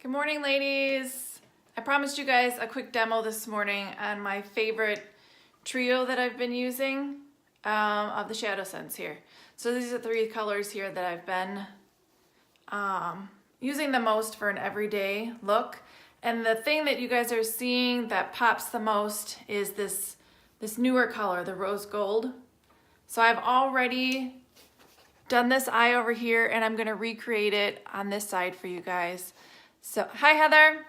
Good morning, ladies. I promised you guys a quick demo this morning on my favorite trio that I've been using of the ShadowSense here. So these are three colors here that I've been using the most for an everyday look. And the thing that you guys are seeing that pops the most is this newer color, the rose gold. So I've already done this eye over here and I'm gonna recreate it on this side for you guys. So, hi Heather.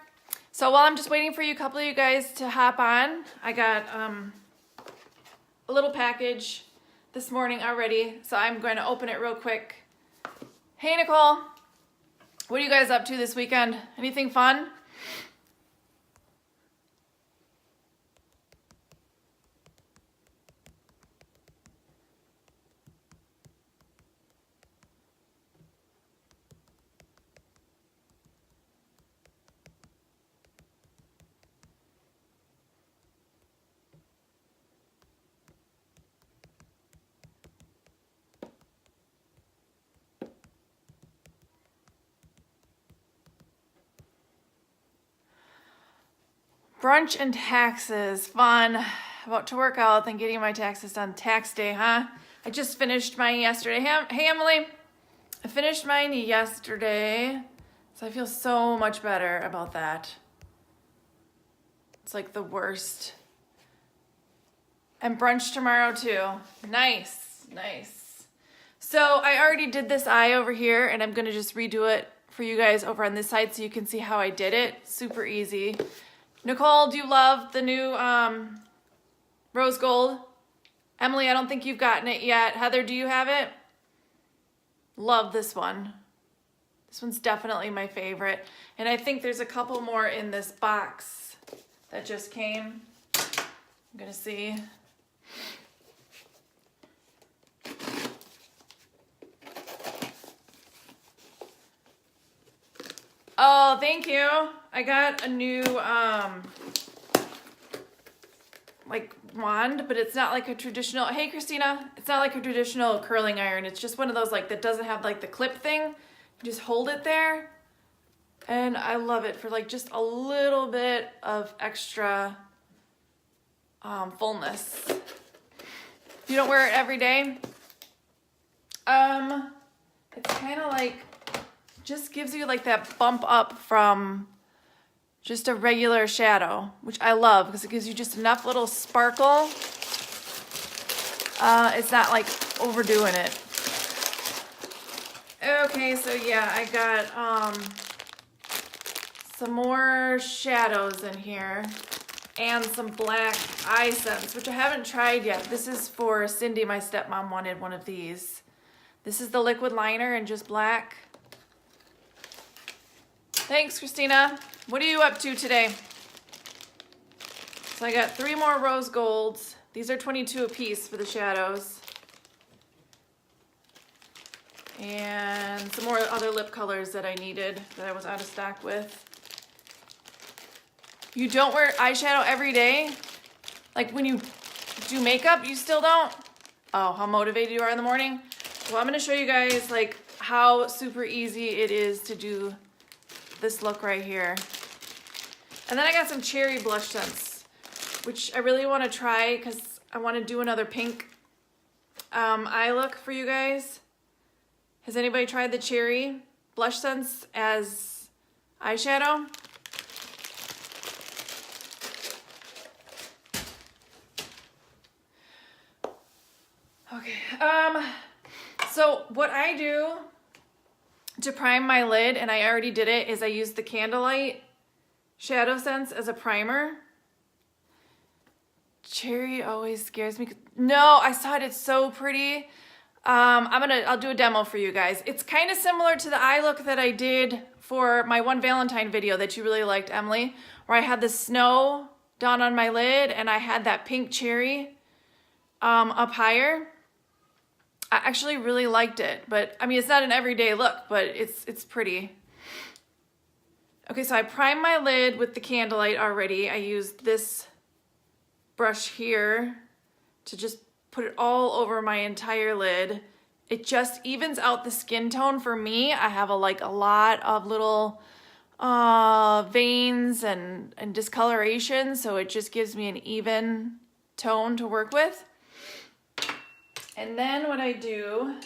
So while I'm just waiting for a couple of you guys to hop on, I got a little package this morning already. So I'm going to open it real quick. Hey Nicole, what are you guys up to this weekend? Anything fun? Brunch and taxes, fun. About to work out, then getting my taxes done. Tax day, huh? I just finished mine yesterday. Hey, Emily. I finished mine yesterday, so I feel so much better about that. It's like the worst. And brunch tomorrow too. Nice, nice. So I already did this eye over here, and I'm gonna just redo it for you guys over on this side so you can see how I did it. Super easy. Nicole, do you love the new rose gold? Emily, I don't think you've gotten it yet. Heather, do you have it? Love this one. This one's definitely my favorite. And I think there's a couple more in this box that just came. I'm gonna see. Oh, thank you. I got a new like wand, but it's not like a traditional, hey Christina, it's not like a traditional curling iron. It's just one of those like that doesn't have like the clip thing. You just hold it there. And I love it for like just a little bit of extra fullness. You don't wear it every day. It's kind of like, just gives you like that bump up from just a regular shadow, which I love because it gives you just enough little sparkle. It's not like overdoing it. Okay, so yeah, I got some more shadows in here and some black eye scents, which I haven't tried yet. This is for Cindy, my stepmom wanted one of these. This is the liquid liner in just black. Thanks, Christina. What are you up to today? So I got 3 more rose golds. These are 22 a piece for the shadows. And some more other lip colors that I needed that I was out of stock with. You don't wear eyeshadow every day? Like when you do makeup, you still don't? Oh, how motivated you are in the morning? Well, I'm gonna show you guys like how super easy it is to do this look right here. And then I got some cherry blush scents, which I really want to try because I want to do another pink eye look for you guys. Has anybody tried the cherry blush scents as eyeshadow? Okay, so what I do to prime my lid, and I already did it, is I use the Candlelight ShadowSense as a primer. Cherry always scares me. No, I saw it, it's so pretty. I'll do a demo for you guys. It's kind of similar to the eye look that I did for my one Valentine video that you really liked, Emily, where I had the snow done on my lid and I had that pink cherry up higher. I actually really liked it, but I mean, it's not an everyday look, but it's pretty. Okay, so I primed my lid with the Candlelight already. I used this brush here to just put it all over my entire lid. It just evens out the skin tone for me. I have a lot of little veins and discoloration, so it just gives me an even tone to work with. And then what I do,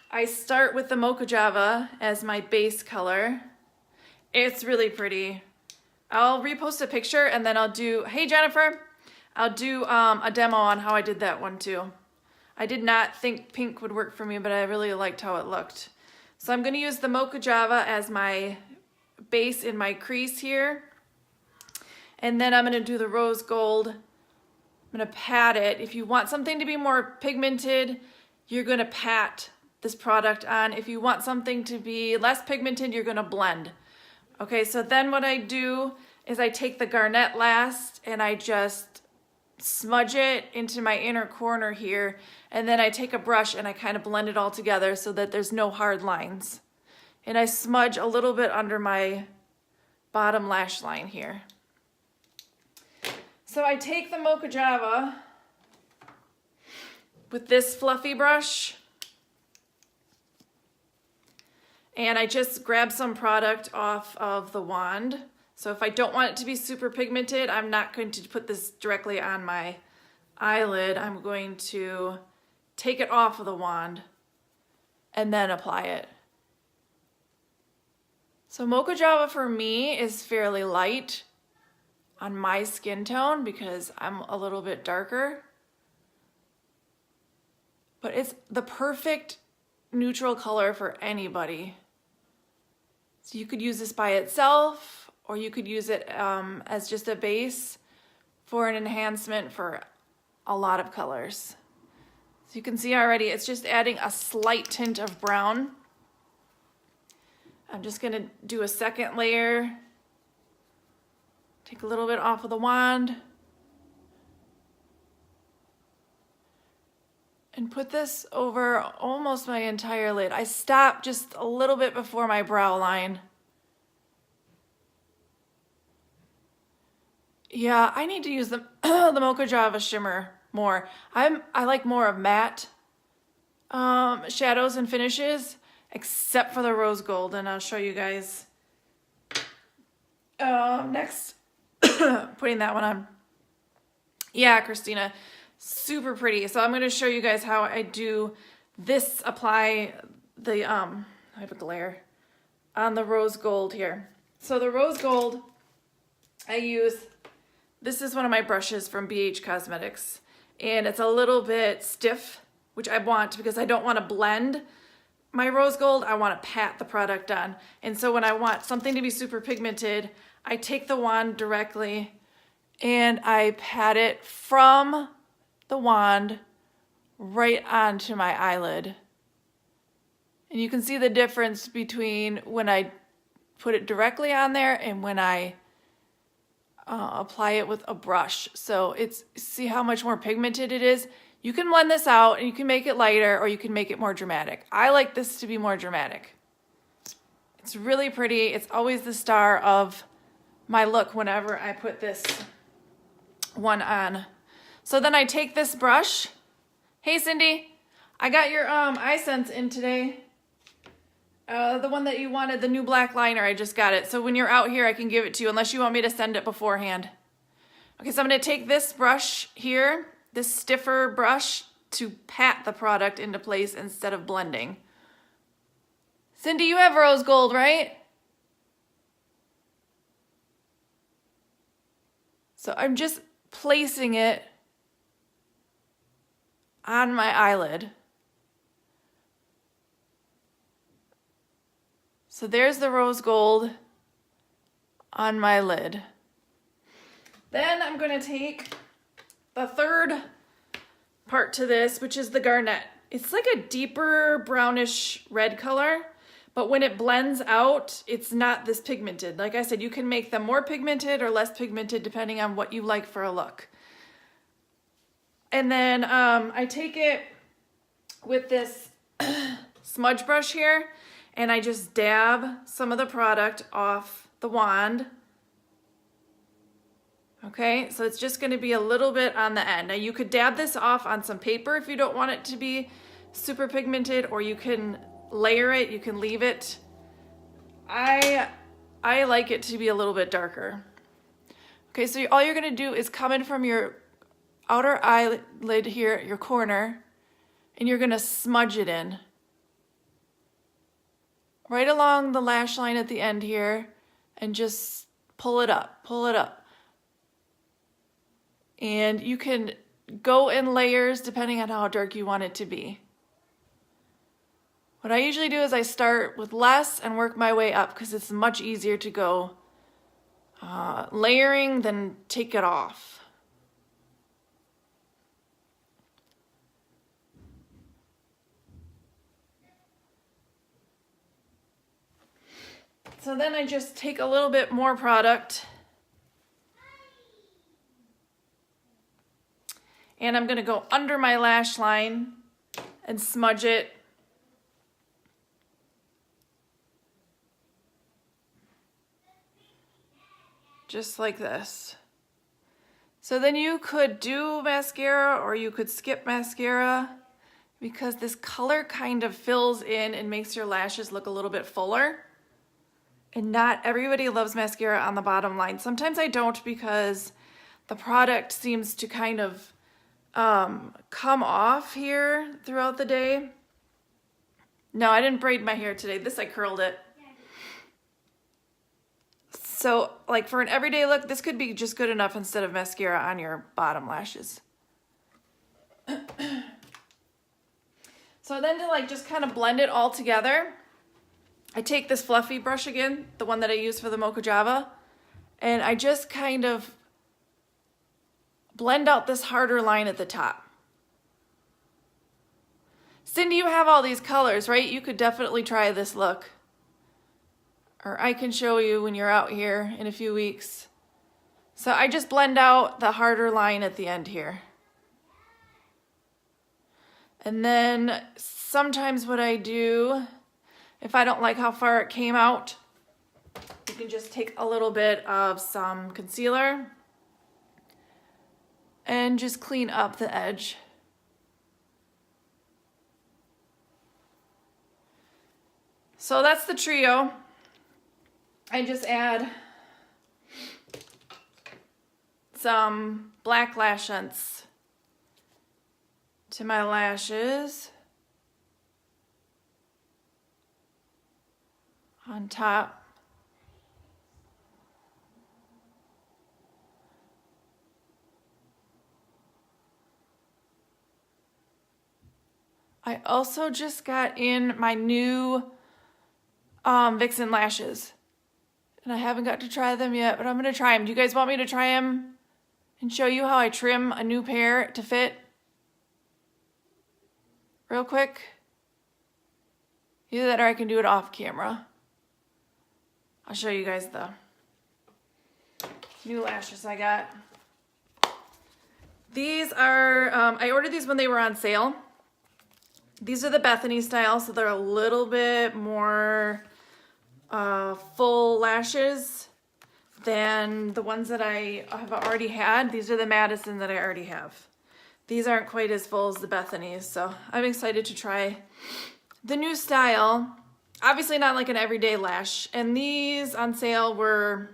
I start with the Moca Java as my base color. It's really pretty. I'll repost a picture and then I'll do, hey Jennifer, I'll do a demo on how I did that one too. I did not think pink would work for me, but I really liked how it looked. So I'm gonna use the Moca Java as my base in my crease here. And then I'm gonna do the rose gold. I'm gonna pat it. If you want something to be more pigmented, you're gonna pat this product on. If you want something to be less pigmented, you're gonna blend. Okay, so then what I do is I take the Garnet last and I just smudge it into my inner corner here, and then I take a brush and I kind of blend it all together so that there's no hard lines. And I smudge a little bit under my bottom lash line here. So I take the Moca Java with this fluffy brush and I just grab some product off of the wand. So if I don't want it to be super pigmented, I'm not going to put this directly on my eyelid. I'm going to take it off of the wand and then apply it. So Moca Java for me is fairly light on my skin tone because I'm a little bit darker. But it's the perfect neutral color for anybody. So you could use this by itself, or you could use it as just a base for an enhancement for a lot of colors. So you can see already it's just adding a slight tint of brown. I'm just gonna do a second layer. Take a little bit off of the wand. And put this over almost my entire lid. I stop just a little bit before my brow line. Yeah, I need to use the Moca Java shimmer more. I like more of matte shadows and finishes, except for the rose gold, and I'll show you guys next. Putting that one on. Yeah, Christina. Super pretty. So I'm going to show you guys how I do this, apply the, I have a glare, on the rose gold here. So the rose gold, I use, this is one of my brushes from BH Cosmetics, and it's a little bit stiff, which I want because I don't want to blend my rose gold. I want to pat the product on. And so when I want something to be super pigmented, I take the wand directly and I pat it from the wand right onto my eyelid. And you can see the difference between when I put it directly on there and when I apply it with a brush. So it's, see how much more pigmented it is? You can blend this out and you can make it lighter or you can make it more dramatic. I like this to be more dramatic. It's really pretty. It's always the star of my look whenever I put this one on. So then I take this brush. Hey Cindy, I got your iSense in today. The one that you wanted, the new black liner, I just got it. So when you're out here, I can give it to you unless you want me to send it beforehand. Okay, so I'm gonna take this brush here, this stiffer brush, to pat the product into place instead of blending. Cindy, you have rose gold, right? So I'm just placing it on my eyelid. So there's the rose gold on my lid. Then I'm going to take the third part to this, which is the Garnet. It's like a deeper brownish red color, but when it blends out, it's not this pigmented. Like I said, you can make them more pigmented or less pigmented depending on what you like for a look. And then I take it with this smudge brush here, and I just dab some of the product off the wand. Okay, so it's just gonna be a little bit on the end. Now you could dab this off on some paper if you don't want it to be super pigmented, or you can layer it, you can leave it. I I like it to be a little bit darker. Okay, so all you're gonna do is come in from your outer eyelid here, your corner, and you're gonna smudge it in. Right along the lash line at the end here, and just pull it up, pull it up. And you can go in layers depending on how dark you want it to be. What I usually do is I start with less and work my way up because it's much easier to go layering than take it off. So then I just take a little bit more product and I'm gonna go under my lash line and smudge it. Just like this. So then you could do mascara or you could skip mascara because this color kind of fills in and makes your lashes look a little bit fuller. And not everybody loves mascara on the bottom line. Sometimes I don't because the product seems to kind of come off here throughout the day. No, I didn't braid my hair today. This, I curled it. So like for an everyday look, this could be just good enough instead of mascara on your bottom lashes. So then to like just kind of blend it all together, I take this fluffy brush again, the one that I use for the Moca Java, and I just kind of blend out this harder line at the top. Cindy, you have all these colors, right? You could definitely try this look. Or I can show you when you're out here in a few weeks. So I just blend out the harder line at the end here. And then sometimes what I do, if I don't like how far it came out, you can just take a little bit of some concealer and just clean up the edge. So that's the trio. I just add some black lash scents to my lashes on top. I also just got in my new Vixen lashes. And I haven't got to try them yet, but I'm gonna try them. Do you guys want me to try them and show you how I trim a new pair to fit? Real quick. Either that or I can do it off camera. I'll show you guys the new lashes I got. These are, I ordered these when they were on sale. These are the Bethany style, so they're a little bit more full lashes than the ones that I have already had. These are the Madison that I already have. These aren't quite as full as the Bethany's, so I'm excited to try the new style. Obviously not like an everyday lash, and these on sale were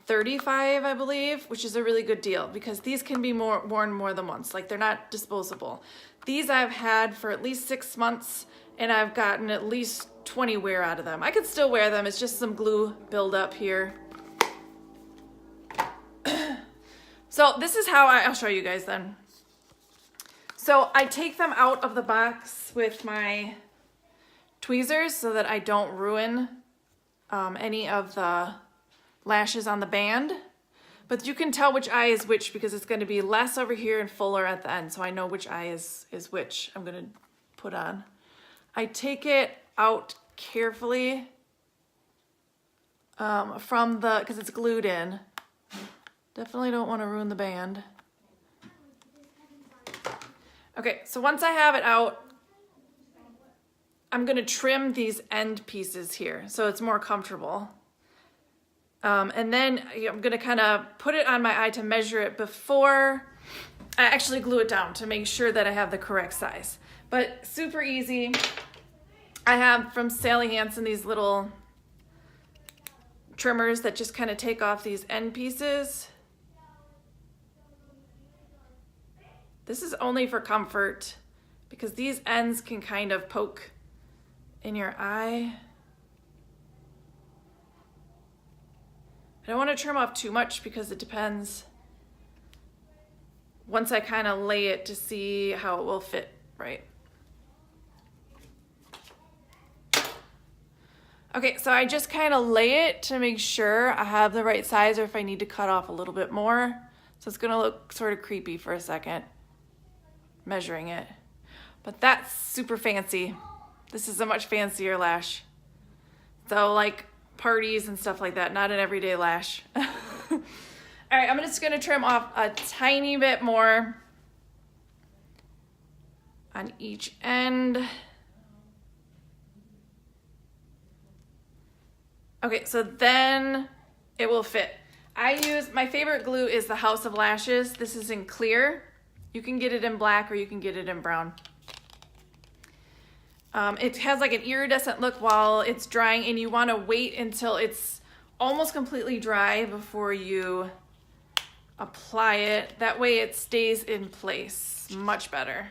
$35, I believe, which is a really good deal because these can be worn more than once. Like they're not disposable. These I've had for at least 6 months and I've gotten at least 20 wear out of them. I could still wear them. It's just some glue buildup here. So this is how I'll show you guys then. So I take them out of the box with my tweezers so that I don't ruin any of the lashes on the band. But you can tell which eye is which because it's going to be less over here and fuller at the end. So I know which eye is which I'm going to put on. I take it out carefully from the, because it's glued in. Definitely don't want to ruin the band. Okay, so once I have it out, I'm going to trim these end pieces here so it's more comfortable. And then I'm going to kind of put it on my eye to measure it before I actually glue it down to make sure that I have the correct size. But super easy. I have from Sally Hansen these little trimmers that just kind of take off these end pieces. This is only for comfort because these ends can kind of poke in your eye. I don't want to trim off too much because it depends once I kind of lay it to see how it will fit right. Okay, so I just kind of lay it to make sure I have the right size or if I need to cut off a little bit more. So it's gonna look sort of creepy for a second, measuring it. But that's super fancy. This is a much fancier lash. So like parties and stuff like that, not an everyday lash. All right, I'm just gonna trim off a tiny bit more on each end. Okay, so then it will fit. My favorite glue is the House of Lashes. This is in clear. You can get it in black or you can get it in brown. It has like an iridescent look while it's drying, and you want to wait until it's almost completely dry before you apply it. That way it stays in place much better.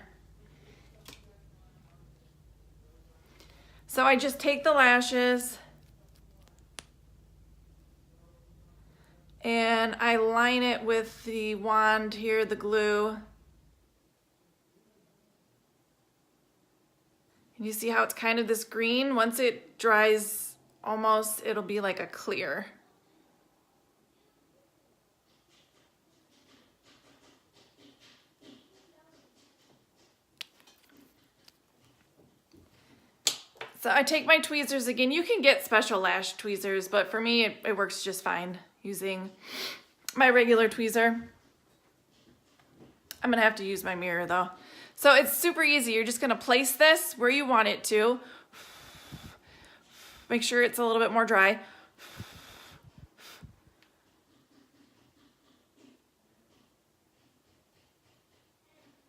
So I just take the lashes and I line it with the wand here, the glue. And you see how it's kind of this green? Once it dries almost, it'll be like a clear. So I take my tweezers again. You can get special lash tweezers, but for me, it works just fine using my regular tweezer. I'm gonna have to use my mirror though. So it's super easy. You're just gonna place this where you want it to. Make sure it's a little bit more dry.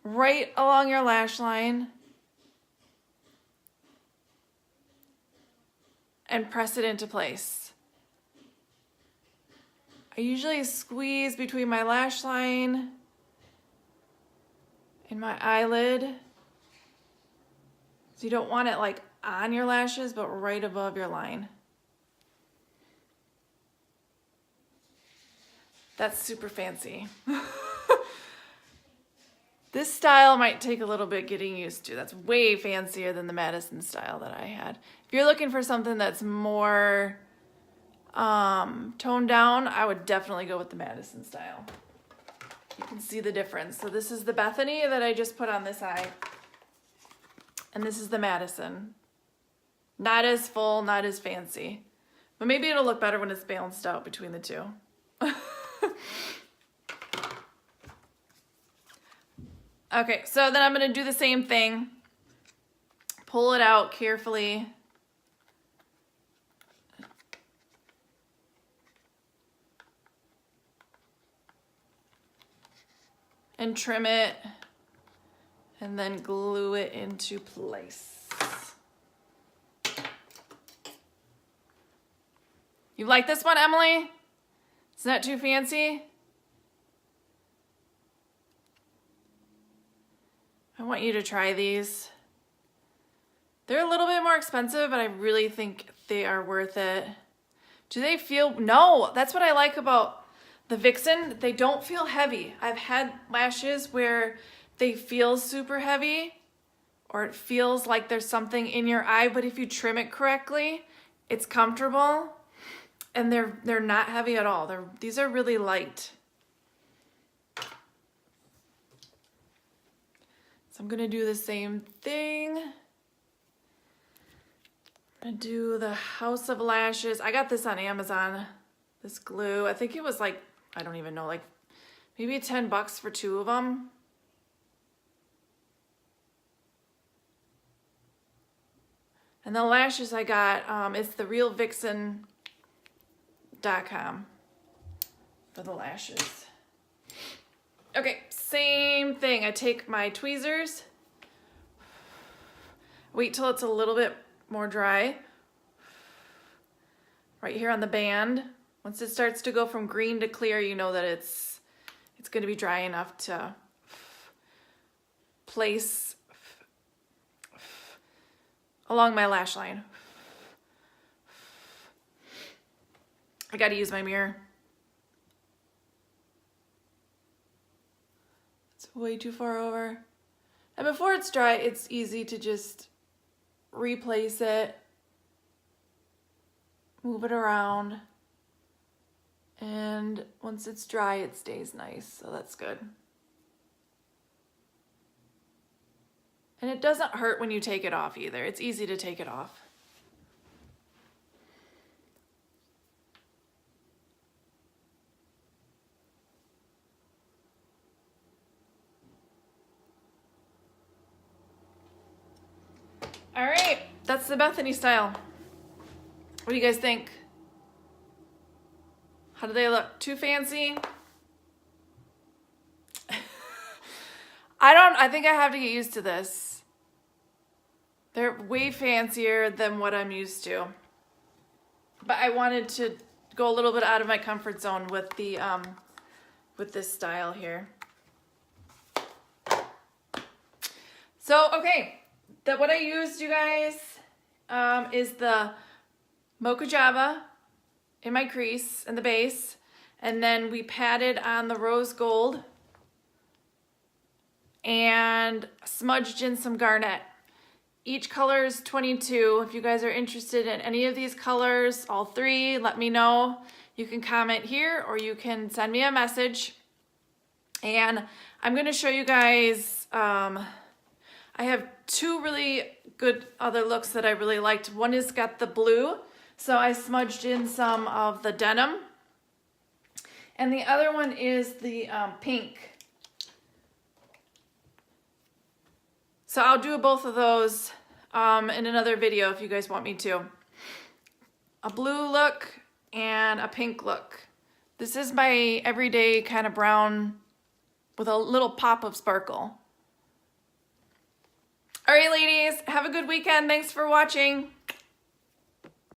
Right along your lash line. And press it into place. I usually squeeze between my lash line and my eyelid. So you don't want it like on your lashes, but right above your line. That's super fancy. This style might take a little bit getting used to. That's way fancier than the Madison style that I had. If you're looking for something that's more toned down, I would definitely go with the Madison style. You can see the difference. So this is the Bethany that I just put on this eye. And this is the Madison. Not as full, not as fancy. But maybe it'll look better when it's balanced out between the two. Okay, so then I'm gonna do the same thing. Pull it out carefully. And trim it, and then glue it into place. You like this one, Emily? It's not too fancy? I want you to try these. They're a little bit more expensive, but I really think they are worth it. Do they feel? No, that's what I like about the Vixen. They don't feel heavy. I've had lashes where they feel super heavy or it feels like there's something in your eye, but if you trim it correctly, it's comfortable and they're not heavy at all. These are really light. So I'm gonna do the same thing. I'm gonna do the House of Lashes. I got this on Amazon, this glue. I think it was like, I don't even know, like maybe $10 for 2 of them. And the lashes I got, it's the realvixen.com for the lashes. Okay, same thing. I take my tweezers, wait till it's a little bit more dry, right here on the band. Once it starts to go from green to clear, you know that it's going to be dry enough to place along my lash line. I got to use my mirror. It's way too far over. And before it's dry, it's easy to just replace it, move it around, and once it's dry, it stays nice, so that's good. And it doesn't hurt when you take it off either. It's easy to take it off. All right, that's the Bethany style. What do you guys think? How do they look? Too fancy? I think I have to get used to this. They're way fancier than what I'm used to. But I wanted to go a little bit out of my comfort zone with the with this style here. So, okay. What I used, you guys, is the Moca Java in my crease and the base, and then we patted on the rose gold and smudged in some garnet. Each color is 22. If you guys are interested in any of these colors, all three, let me know. You can comment here or you can send me a message. And I'm going to show you guys, I have two really good other looks that I really liked. One is got the blue, so I smudged in some of the denim. And the other one is the pink. So I'll do both of those in another video if you guys want me to. A blue look and a pink look. This is my everyday kind of brown with a little pop of sparkle. All right, ladies, have a good weekend. Thanks for watching.